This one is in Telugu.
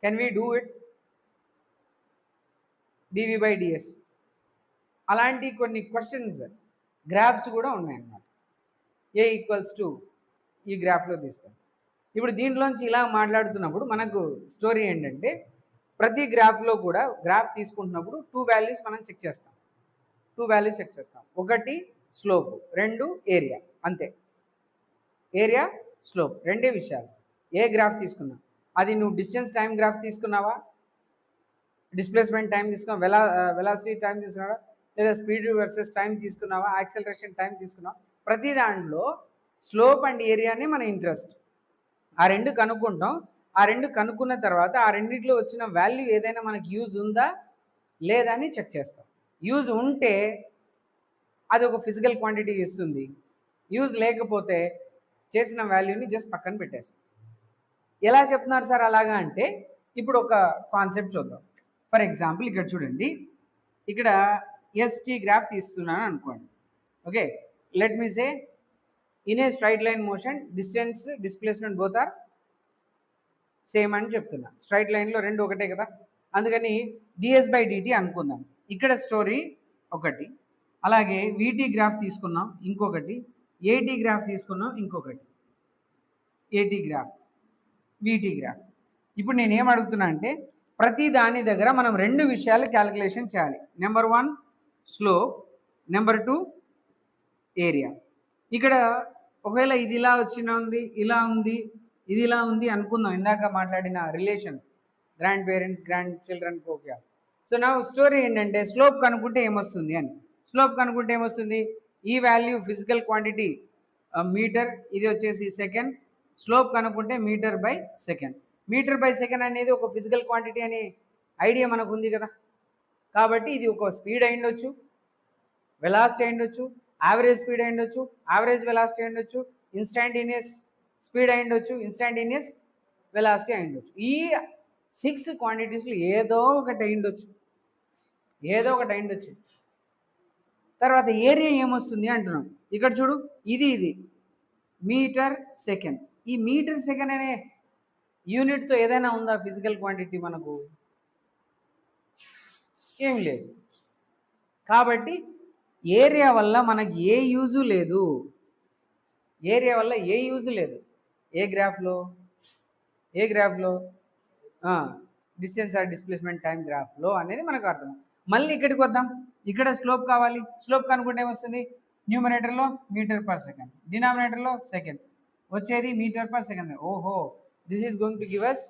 Can we do it? dv/ds అలాంటి కొన్ని క్వశ్చన్స్ గ్రాఫ్స్ కూడా ఉన్నాయన్నమాట. ఏ ఈక్వల్స్ టు ఈ గ్రాఫ్లో తీస్తాం. ఇప్పుడు దీంట్లోంచి ఇలా మాట్లాడుతున్నప్పుడు మనకు స్టోరీ ఏంటంటే ప్రతి గ్రాఫ్లో కూడా గ్రాఫ్ తీసుకుంటున్నప్పుడు 2 వాల్యూస్ మనం చెక్ చేస్తాం. 2 వాల్యూస్ చెక్ చేస్తాం. ఒకటి స్లోప్, 2 ఏరియా. అంతే. ఏరియా, స్లోప్ రెండే విషయాలు. ఏ గ్రాఫ్ తీసుకున్నా, అది నువ్వు డిస్టెన్స్ టైం గ్రాఫ్ తీసుకున్నావా, డిస్ప్లేస్మెంట్ టైం తీసుకున్నావా, వెలాసిటీ టైం తీసుకున్నావా, లేదా స్పీడ్ వర్సెస్ టైం తీసుకున్నావా, యాక్సలరేషన్ టైం తీసుకున్నావా, ప్రతి దాంట్లో స్లోప్ అండ్ ఏరియానే మన ఇంట్రెస్ట్. ఆ రెండు కనుక్కుంటాం. ఆ రెండు కనుక్కున్న తర్వాత ఆ రెండిట్లో వచ్చిన వాల్యూ ఏదైనా మనకి యూజ్ ఉందా లేదా అని చెక్ చేస్తాం. యూజ్ ఉంటే అది ఒక ఫిజికల్ క్వాంటిటీ ఇస్తుంది. యూజ్ లేకపోతే చేసిన వాల్యూని జస్ట్ పక్కన పెట్టేస్తాం. ఎలా చెప్తున్నారు సార్ అలాగా అంటే, ఇప్పుడు ఒక కాన్సెప్ట్ చూద్దాం. ఫర్ ఎగ్జాంపుల్ ఇక్కడ చూడండి, ఇక్కడ ఎస్టీ గ్రాఫ్ తీస్తున్నాను అనుకోండి. Okay, let me say in a straight line motion distance displacement both are same అని చెప్తున్నా. స్ట్రైట్ లైన్లో రెండు ఒకటే కదా, అందుకని ds/dt అనుకుందాం. ఇక్కడ స్టోరీ ఒకటి, అలాగే వీటీ గ్రాఫ్ తీసుకున్నాం ఇంకొకటి, ఏటీ గ్రాఫ్ తీసుకున్నాం ఇంకొకటి, ఏటీ గ్రాఫ్, వీటీ గ్రాఫ్. ఇప్పుడు నేను ఏం అడుగుతున్నా అంటే ప్రతి దాని దగ్గర మనం రెండు విషయాలు క్యాలిక్యులేషన్ చేయాలి. Number 1 slope, number 2 area. ఇక్కడ ఒకవేళ ఇది ఇలా వచ్చిన ఉంది, ఇలా ఉంది, ఇది ఇలా ఉంది అనుకుందాం, ఇందాక మాట్లాడిన relation grand parents grand children okay. So నా స్టోరీ ఏంటంటే స్లోప్ కనుక్కుంటే ఏమొస్తుంది అని. స్లోప్ కనుక్కుంటే ఏమొస్తుంది, ఈ వాల్యూ ఫిజికల్ క్వాంటిటీ మీటర్, ఇది వచ్చేసి సెకండ్. స్లోప్ కనుక్కుంటే మీటర్/సెకండ్. మీటర్/సెకండ్ అనేది ఒక ఫిజికల్ క్వాంటిటీ అనే ఐడియా మనకు ఉంది కదా, కాబట్టి ఇది ఒక స్పీడ్ అయి ఉండొచ్చు, వెలాసిటీ అయి ఉండొచ్చు, యావరేజ్ స్పీడ్ అయి ఉండొచ్చు, యావరేజ్ వెలాసిటీ అయి ఉండొచ్చు, ఇన్స్టాంటేనియస్ స్పీడ్ అయి ఉండొచ్చు, ఇన్స్టాంటేనియస్ వెలాసిటీ అయి ఉండొచ్చు. ఈ 6 క్వాంటిటీస్లో ఏదో ఒకటి అయి ఉండొచ్చు, ఏదో ఒకటి అయి ఉండొచ్చు. తర్వాత ఏరియా ఏమొస్తుంది అంటున్నాం. ఇక్కడ చూడు, ఇది మీటర్ సెకండ్. ఈ మీటర్ సెకండ్ అనే యూనిట్తో ఏదైనా ఉందా ఫిజికల్ క్వాంటిటీ మనకు? ఏం లేదు. కాబట్టి ఏరియా వల్ల మనకి ఏ యూజు లేదు. ఏరియా వల్ల ఏ యూజు లేదు. ఏ గ్రాఫ్లో డిస్టెన్స్ ఆర్ డిస్ప్లేస్మెంట్ టైం గ్రాఫ్లో అనేది మనకు అర్థం. మళ్ళీ ఇక్కడికి వద్దాం. ఇక్కడ స్లోప్ కావాలి. స్లోప్ కనుక్కుంటే ఏమొస్తుంది, న్యూమరేటర్లో మీటర్/సెకండ్, డినామినేటర్లో సెకండ్, వచ్చేది మీటర్/సెకండ్. ఓహో, this is going to give us